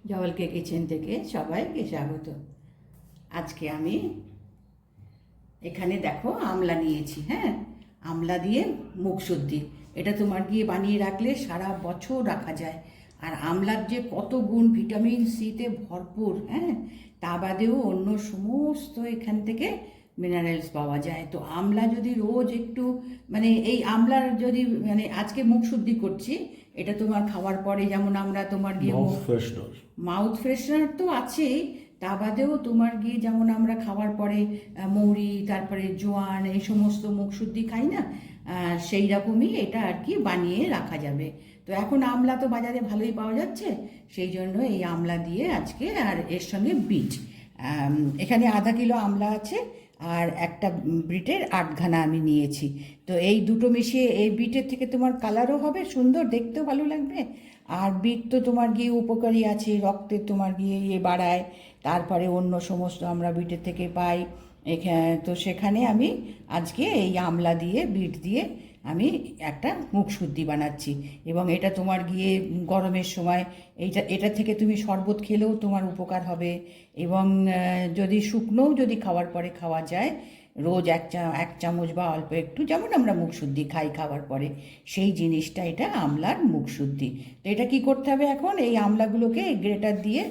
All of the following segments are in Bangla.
জওয়ালকে কিচেন থেকে সবাইকে স্বাগত। আজকে আমি এখানে দেখো আমলা নিয়েছি। হ্যাঁ, আমলা দিয়ে মুখশুদ্ধি, এটা তোমার গিয়ে বানিয়ে রাখলে সারা বছর রাখা যায়। আর আমলার যে কত গুণ, ভিটামিন সিতে ভরপুর। হ্যাঁ, তা বাদেও অন্য সমস্ত এখান থেকে মিনারেলস পাওয়া যায়। তো আমলা যদি রোজ একটু এই আমলার যদি আজকে মুখ শুদ্ধি করছি, এটা তোমার খাওয়ার পরে যেমন আমরা তোমার গিয়ে মাউথ ফ্রেশনার তো আছেই, তা বাদেও তোমার গিয়ে যেমন আমরা খাওয়ার পরে মৌরি, তারপরে জোয়ান, এই সমস্ত মুখশুদ্ধি খাই না, সেই রকমই এটা আর কি বানিয়ে রাখা যাবে। তো এখন আমলা তো বাজারে ভালোই পাওয়া যাচ্ছে, সেই জন্য এই আমলা দিয়ে আজকে, আর এর সঙ্গে বিট, এখানে আধা কিলো আমলা আছে, আর একটা বিটের 8 ঘানা আমি নিয়েছি। তো এই দুটো মিশিয়ে, এই বিটের থেকে তোমার কালারও হবে সুন্দর, দেখতেও ভালো লাগবে। আর বিট তো তোমার গিয়ে উপকারী আছে, রক্তের তোমার গিয়ে বাড়ায়, তারপরে অন্য সমস্ত আমরা বিটের থেকে পাই। তো সেখানে আমি আজকে এই আমলা দিয়ে, বিট দিয়ে আমি একটা মুখশুদ্ধি বানাচ্ছি। এবং এটা তোমার গিয়ে গরমের সময় এটা থেকে তুমি শরবত খেলেও তোমার উপকার হবে। এবং যদি শুকনোও যদি খাওয়ার পরে খাওয়া যায়, রোজ এক চামচ বা অল্প একটু, যেমন আমরা মুখশুদ্ধি খাই খাওয়ার পরে, সেই জিনিসটা এটা আমলার মুখশুদ্ধি। তো এটা কি করতে হবে, এখন এই আমলাগুলোকে গ্রেটার দিয়ে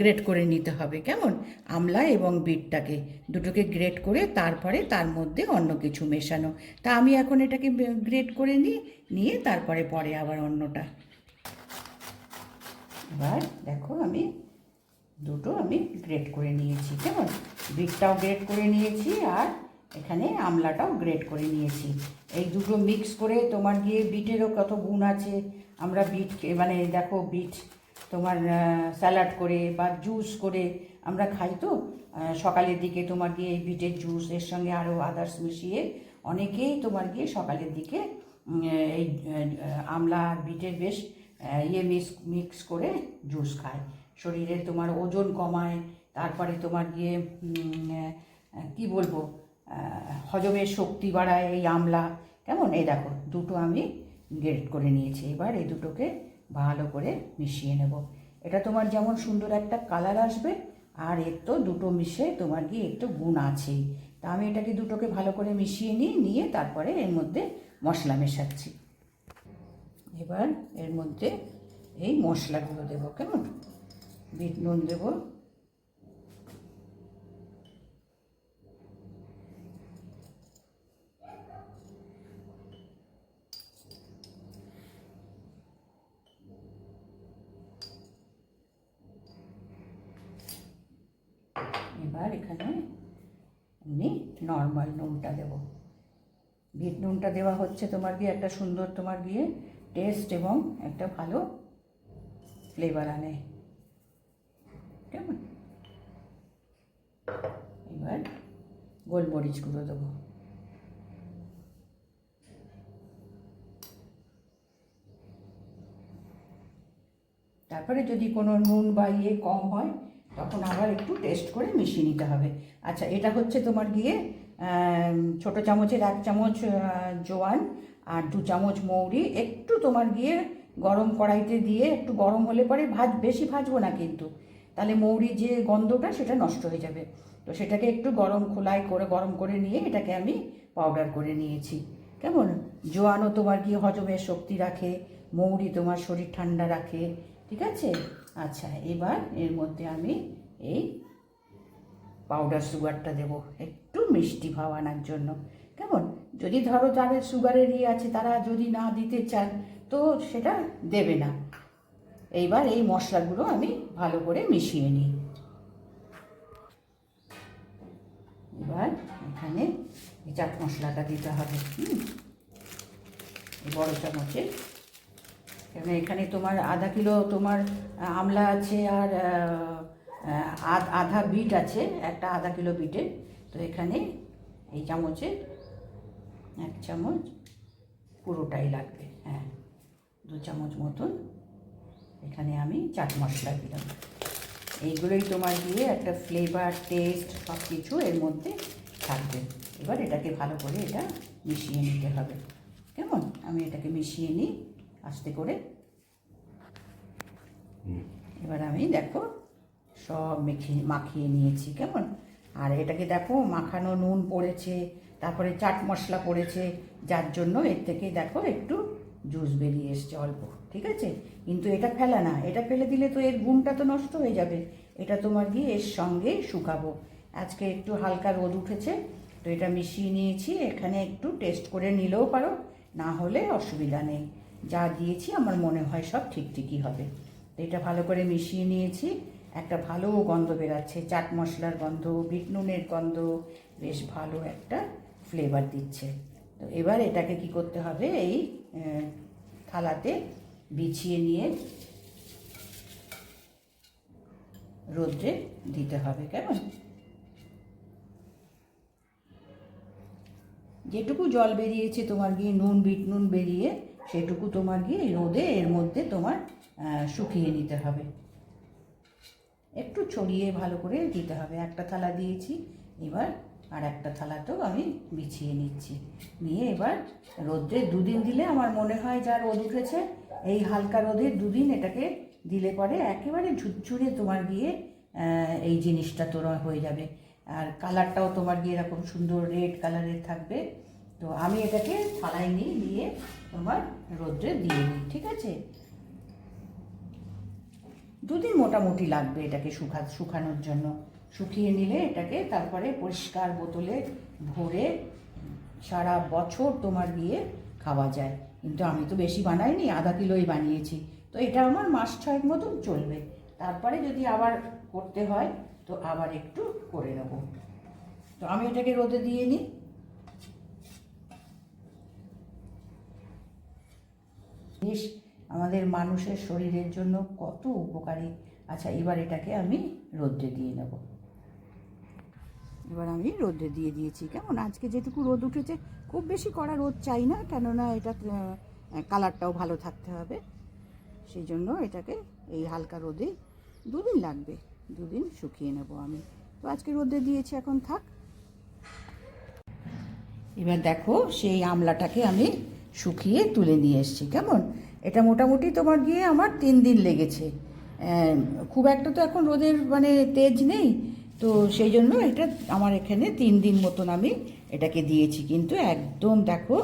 গ্রেট করে নিতে হবে। কেমন, আমলা এবং বিটটাকে দুটোকে গ্রেট করে তারপরে তার মধ্যে অন্য কিছু মেশানো। তা আমি এখন এটাকে গ্রেট করে নিয়ে তারপরে পরে আবার অন্যটা। এবার দেখো আমি দুটো গ্রেট করে নিয়েছি। কেমন, বিটটাও গ্রেট করে নিয়েছি, আর এখানে আমলাটাও গ্রেট করে নিয়েছি। এই দুটো মিক্স করে তোমার গিয়ে, বিটেরও কত গুণ আছে। আমরা বিট দেখো, বিট তোমার স্যালাড করে বা জুস করে আমরা খাই। তো সকালের দিকে তোমার গিয়ে বিটের জুস, এর সঙ্গে আরও আদার্স মিশিয়ে অনেকেই তোমার গিয়ে সকালের দিকে এই আমলা আর বিটের বেশ মিক্স করে জুস খায়। শরীরে তোমার ওজন কমায়, তারপরে তোমার গিয়ে কি বলবো, হজমের শক্তি বাড়ায় এই আমলা। কেমন, এই দেখো দুটো আমি গ্রেট করে নিয়েছি। এবার এই দুটোকে ভালো করে মিশিয়ে নেব। এটা তোমার যেমন সুন্দর একটা কালার আসবে, আর এর তো দুটো মিশে তোমার গিয়ে একটু গুণ আছেই। তা আমি এটাকে দুটোকে ভালো করে মিশিয়ে নিয়ে তারপরে এর মধ্যে মশলা মেশাচ্ছি। এবার এর মধ্যে এই মশলাগুলো দেবো। কেমন, বিট নুন দেবো, এবার এখানে এমনি নর্মাল নুনটা দেব। বিট নুনটা দেওয়া হচ্ছে তোমার গিয়ে একটা সুন্দর তোমার গিয়ে টেস্ট এবং একটা ভালো ফ্লেভার আনে। কেমন, এবার গোলমরিচ গুঁড়ো দেবো। তারপরে যদি কোনো নুন বা কম হয়, তখন আবার একটু টেস্ট করে মিশিয়ে নিতে হবে। আচ্ছা, এটা হচ্ছে তোমার গিয়ে ছোটো চামচের 1 চামচ জোয়ান, আর 2 চামচ মৌরি, একটু তোমার গিয়ে গরম কড়াইতে দিয়ে, একটু গরম হলে পরে বেশি ভাজবো না কিন্তু, তাহলে মৌরির যে গন্ধটা সেটা নষ্ট হয়ে যাবে। তো সেটাকে একটু খোলায় করে গরম করে নিয়ে এটাকে আমি পাউডার করে নিয়েছি। কেমন, জোয়ানও তোমার গিয়ে হজমের শক্তি রাখে, মৌরি তোমার শরীর ঠান্ডা রাখে। ঠিক আছে। আচ্ছা, এবার এর মধ্যে আমি এই পাউডার সুগারটা দেব, একটু মিষ্টি ভাব আনার জন্য। কেমন, যদি ধরো যাদের সুগারের আছে, তারা যদি না দিতে চান তো সেটা দেবে না। এইবার এই মশলাগুলো আমি ভালো করে মিশিয়ে নিই। এবার এখানে এই চাট মশলাটা দিতে হবে, বড় চামচে। কেন, এখানে তোমার আধা কিলো তোমার আমলা আছে, আর আধা বিট আছে, একটা আধা কিলো বিটে। তো এখানে এই চামচে 1 চামচ পুরোটাই লাগবে। হ্যাঁ, 2 চামচ মতন এখানে আমি চাট মশলা দিলাম। এইগুলোই তোমার দিয়ে একটা ফ্লেভার, টেস্ট সব কিছু এর মধ্যে থাকবে। এবার এটাকে ভালো করে এটা মিশিয়ে নিতে হবে। কেমন, আমি এটাকে মিশিয়ে নিই আস্তে করে। এবার আমি দেখো সব মাখিয়ে নিয়েছি কেমন। আর এটাকে দেখো মাখানো নুন পড়েছে, তারপরে চাট মশলা পড়েছে, যার জন্য এর থেকে দেখো একটু জুস বেরিয়ে এসছে অল্প, ঠিক আছে। কিন্তু এটা ফেলা না, এটা ফেলে দিলে তো এর গুণটা তো নষ্ট হয়ে যাবে। এটা তোমার গিয়ে এর সঙ্গে শুকাবো। আজকে একটু হালকা রোদ উঠেছে, তো এটা মিশিয়ে নিয়েছি। এখানে একটু টেস্ট করে নিলেও পারো, না হলে অসুবিধা নেই। যা দিয়েছি আমার মনে হয় সব ঠিকই হবে। তো এটা ভালো করে মিশিয়ে নিয়েছি। একটা ভালো গন্ধ বেরাচ্ছে, চাট মশলার গন্ধ, বিট নুনের গন্ধ, বেশ ভালো একটা ফ্লেভার দিচ্ছে। তো এবার এটাকে কি করতে হবে, এই থালাতে বিছিয়ে নিয়ে রোদ্রে দিতে হবে কেমন। যেটুকু জল বেরিয়েছে তোমার গিয়ে নুন, বিট নুন বেরিয়ে, সেটুকু তোমার গিয়ে রোদে এর মধ্যে তোমার শুকিয়ে নিতে হবে। একটু ছড়িয়ে ভালো করে দিতে হবে। একটা থালা দিয়েছি, এবার আর একটা থালাতেও আমি বিছিয়ে নিচ্ছি। নিয়ে এবার রোদ্রে দুদিন দিলে আমার মনে হয় যা রোদ উঠেছে, এই হালকা রোদে দুদিন এটাকে দিলে পরে একেবারে ঝুরঝুরে তোমার গিয়ে এই জিনিসটা তোরা হয়ে যাবে। আর কালারটাও তোমার গিয়ে এরকম সুন্দর রেড কালারের থাকবে। তো আমি এটাকে থালায় নিয়ে তোমার রোদ্রে দিয়ে নিই, ঠিক আছে। দুদিন মোটামুটি লাগবে এটাকে শুকানোর জন্য। শুকিয়ে নিলে এটাকে তারপরে পরিষ্কার বোতলে ভরে সারা বছর তোমার গিয়ে খাওয়া যায়। কিন্তু আমি তো বেশি বানাইনি, আধা কিলোই বানিয়েছি। তো এটা আমার মাস 6 মতন চলবে। তারপরে যদি আবার করতে হয় তো আবার একটু করে নেব। তো আমি এটাকে রোদে দিয়ে নিই। বেশ আমাদের মানুষের শরীরের জন্য কত উপকারী। আচ্ছা, এবার এটাকে আমি রোদ্রে দিয়ে নেব। এবার আমি রোদ্রে দিয়ে দিয়েছি কেমন। আজকে যেটুকু রোদ উঠেছে, খুব বেশি কড়া রোদ চাই না, কেননা এটা কালারটাও ভালো থাকতে হবে। সেই জন্য এটাকে এই হালকা রোদে দুদিন লাগবে, দুদিন শুকিয়ে নেব আমি। তো আজকে রোদে দিয়েছি, এখন থাক। এবার দেখো সেই আমলাটাকে আমি শুকিয়ে তুলে নিয়ে এসেছি কেমন। এটা মোটামুটি তোমার গিয়ে আমার 3 দিন লেগেছে। খুব একটা তো এখন রোদের মানে তেজ নেই, তো সেই জন্য এটা আমার এখানে 3 দিন মতন আমি এটাকে দিয়েছি। কিন্তু একদম দেখো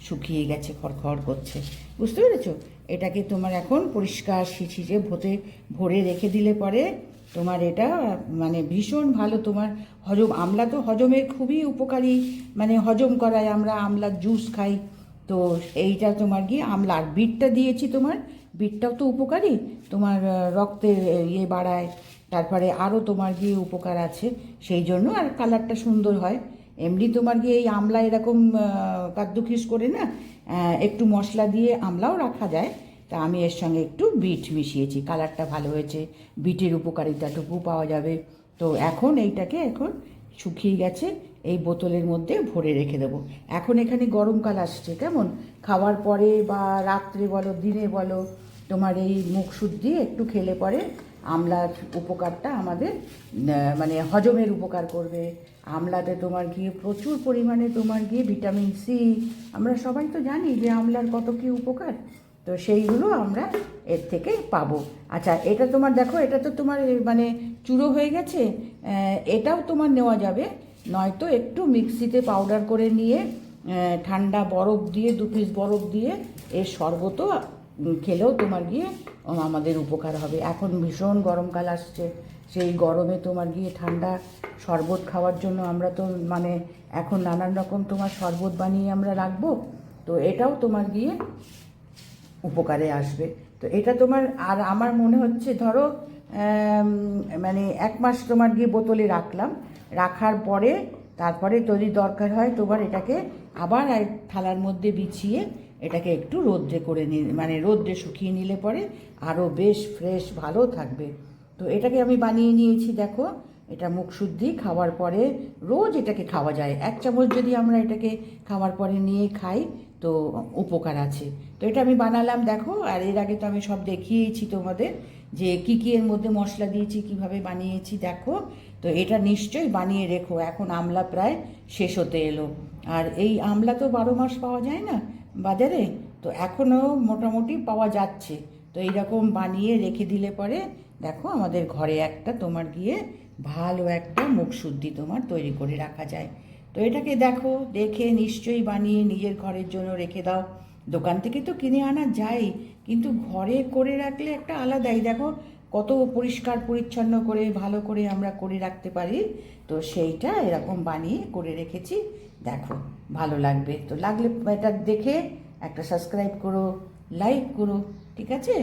শুকিয়ে গেছে, খড়খড় করছে, বুঝতে পেরেছো। এটাকে তোমার এখন পরিষ্কার শিশিরে ভরে রেখে দিলে পরে তোমার এটা মানে ভীষণ ভালো তোমার আমলা তো হজমের খুবই উপকারী, মানে হজম করায়। আমরা আমলার জুস খাই, তো এইটা তোমার গিয়ে আমলা। আর বিটটা দিয়েছি তোমার, বিটটাও তো উপকারী, তোমার রক্তের ইয়ে বাড়ায়, তারপরে আরও তোমার গিয়ে উপকার আছে। সেই জন্য আর কালারটা সুন্দর হয়। এমনি তোমার গিয়ে এই আমলা এরকম কাদ্দুকিস করে না, একটু মশলা দিয়ে আমলাও রাখা যায়। তা আমি এর সঙ্গে একটু বিট মিশিয়েছি, কালারটা ভালো হয়েছে, বিটের উপকারিতাটুকু পাওয়া যাবে। তো এখন এইটাকে এখন শুকিয়ে গেছে, এই বোতলের মধ্যে ভরে রেখে দেবো। এখন এখানে গরমকাল আসছে কেমন, খাওয়ার পরে বা রাত্রে বলো দিনে বলো, তোমার এই মুখ শুদ্ধি একটু খেলে পরে আমলার উপকারটা আমাদের মানে হজমের উপকার করবে। আমলাতে তোমার গিয়ে প্রচুর পরিমাণে তোমার গিয়ে ভিটামিন সি, আমরা সবাই তো জানি যে আমলার কত কী উপকার। তো সেইগুলো আমরা এর থেকে পাবো। আচ্ছা, এটা তোমার দেখো, এটা তো তোমার মানে চূড়ো হয়ে গেছে, এটাও তোমার নেওয়া যাবে। নয়তো একটু মিক্সিতে পাউডার করে নিয়ে ঠান্ডা বরফ দিয়ে 2 পিস বরফ দিয়ে এর শরবতও খেলেও তোমার গিয়ে আমাদের উপকার হবে। এখন ভীষণ গরমকাল আসছে, সেই গরমে তোমার গিয়ে ঠান্ডা শরবত খাওয়ার জন্য আমরা তো মানে এখন নানান রকম তোমার শরবত বানিয়ে আমরা রাখবো। তো এটাও তোমার গিয়ে উপকারে আসবে। তো এটা তোমার, আর আমার মনে হচ্ছে ধরো মানে 1 মাস তোমার গিয়ে বোতলে রাখলাম, রাখার পরে তারপরে যদি দরকার হয় তোমার এটাকে আবার থালার মধ্যে বিছিয়ে এটাকে একটু রোদ্রে করে মানে রোদ্রে শুকিয়ে নিলে পরে আরও বেশ ফ্রেশ ভালো থাকবে। তো এটাকে আমি বানিয়ে নিয়েছি দেখো। এটা মুখ শুদ্ধি খাওয়ার পরে রোজ এটাকে খাওয়া যায়। 1 চামচ যদি আমরা এটাকে খাওয়ার পরে নিয়ে খাই তো উপকার আছে। তো এটা আমি বানালাম দেখো। আর এর আগে তো আমি সব দেখিয়েছি তোমাদের যে কী কী এর মধ্যে মশলা দিয়েছি, কিভাবে বানিয়েছি দেখো। তো এটা নিশ্চয়ই বানিয়ে রেখো, এখন আমলা প্রায় শেষ হতে এলো। আর এই আমলা তো 12 মাস পাওয়া যায় না বাজারে, তো এখনও মোটামুটি পাওয়া যাচ্ছে। তো এইরকম বানিয়ে রেখে দিলে পরে দেখো আমাদের ঘরে একটা তোমার গিয়ে ভালো একটা মুখশুদ্ধি তোমার তৈরি করে রাখা যায়। তো এটাকে দেখো, দেখে নিশ্চয়ই বানিয়ে নিজের ঘরের জন্য রেখে দাও। দোকান থেকে তো কিনে আনা যায়, কিন্তু ঘরে করে রাখলে একটা আলাদাই, দেখো কত পরিষ্কার পরিচ্ছন্ন করে ভালো করে আমরা করে রাখতে পারি। তো সেইটা এরকম বানিয়ে করে রেখেছি, দেখো ভালো লাগবে। তো লাগলে এটা দেখে একটা সাবস্ক্রাইব করো, লাইক করো, ঠিক আছে?